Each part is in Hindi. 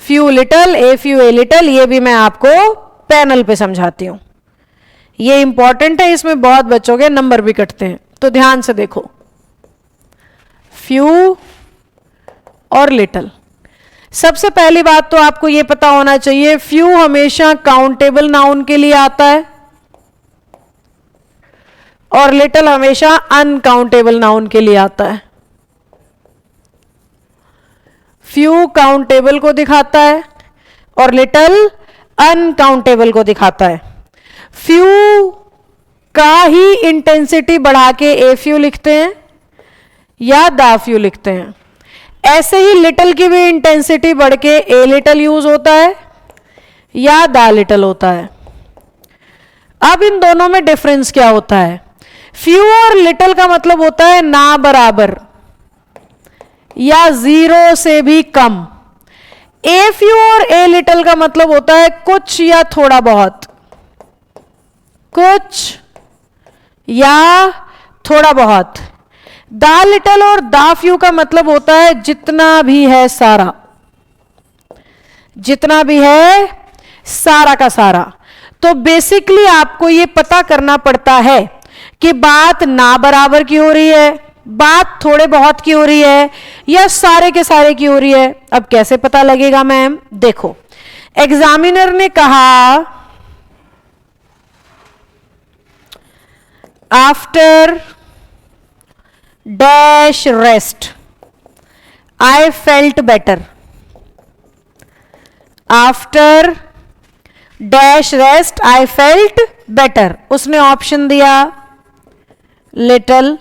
Few little, a few a little, ये भी मैं आपको पैनल पे समझाती हूं। ये इंपॉर्टेंट है, इसमें बहुत बच्चों के नंबर भी कटते हैं, तो ध्यान से देखो। फ्यू और लिटल, सबसे पहली बात तो आपको यह पता होना चाहिए, फ्यू हमेशा काउंटेबल नाउन के लिए आता है और लिटल हमेशा अनकाउंटेबल नाउन के लिए आता है। फ्यू काउंटेबल को दिखाता है और लिटल अनकाउंटेबल को दिखाता है। फ्यू का ही इंटेंसिटी बढ़ा के ए फ्यू लिखते हैं या दा फ्यू लिखते हैं, ऐसे ही लिटल की भी इंटेंसिटी बढ़ के ए लिटल यूज होता है या दा लिटल होता है। अब इन दोनों में डिफरेंस क्या होता है? फ्यू और लिटल का मतलब होता है ना बराबर या जीरो से भी कम। ए फ्यू और ए लिटल का मतलब होता है कुछ या थोड़ा बहुत, कुछ या थोड़ा बहुत। दा लिटल और दा फ्यू का मतलब होता है जितना भी है सारा, जितना भी है सारा का सारा। तो बेसिकली आपको यह पता करना पड़ता है कि बात ना बराबर की हो रही है, बात थोड़े बहुत की हो रही है या सारे के सारे की हो रही है। अब कैसे पता लगेगा मैम? देखो, एग्जामिनर ने कहा after dash rest I felt better, after dash rest I felt better. उसने ऑप्शन दिया लिटल,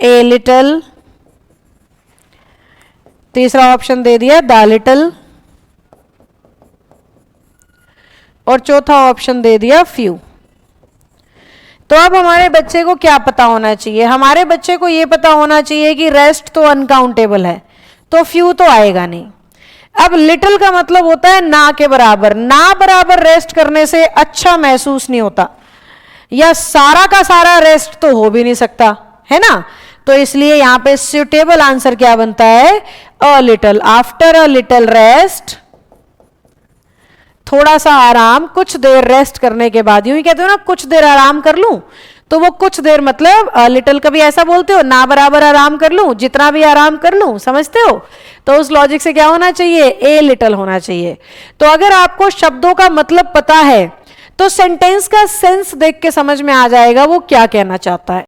ए लिटल, तीसरा ऑप्शन दे दिया दा लिटल और चौथा ऑप्शन दे दिया फ्यू। तो अब हमारे बच्चे को क्या पता होना चाहिए? हमारे बच्चे को यह पता होना चाहिए कि रेस्ट तो अनकाउंटेबल है, तो फ्यू तो आएगा नहीं। अब लिटिल का मतलब होता है ना के बराबर। ना बराबर रेस्ट करने से अच्छा महसूस नहीं होता, या सारा का सारा रेस्ट तो हो भी नहीं सकता, है ना। तो इसलिए यहां पे सुटेबल आंसर क्या बनता है? A little. After a little rest, थोड़ा सा आराम, कुछ देर रेस्ट करने के बाद, यूं ही कहते हो ना कुछ देर आराम कर लूं, तो वो कुछ देर मतलब लिटिल कभी ऐसा बोलते हो, ना बराबर आराम कर लूं, जितना भी आराम कर लूं, समझते हो। तो उस लॉजिक से क्या होना चाहिए? ए लिटिल होना चाहिए। तो अगर आपको शब्दों का मतलब पता है तो सेंटेंस का सेंस देख के समझ में आ जाएगा वो क्या कहना चाहता है।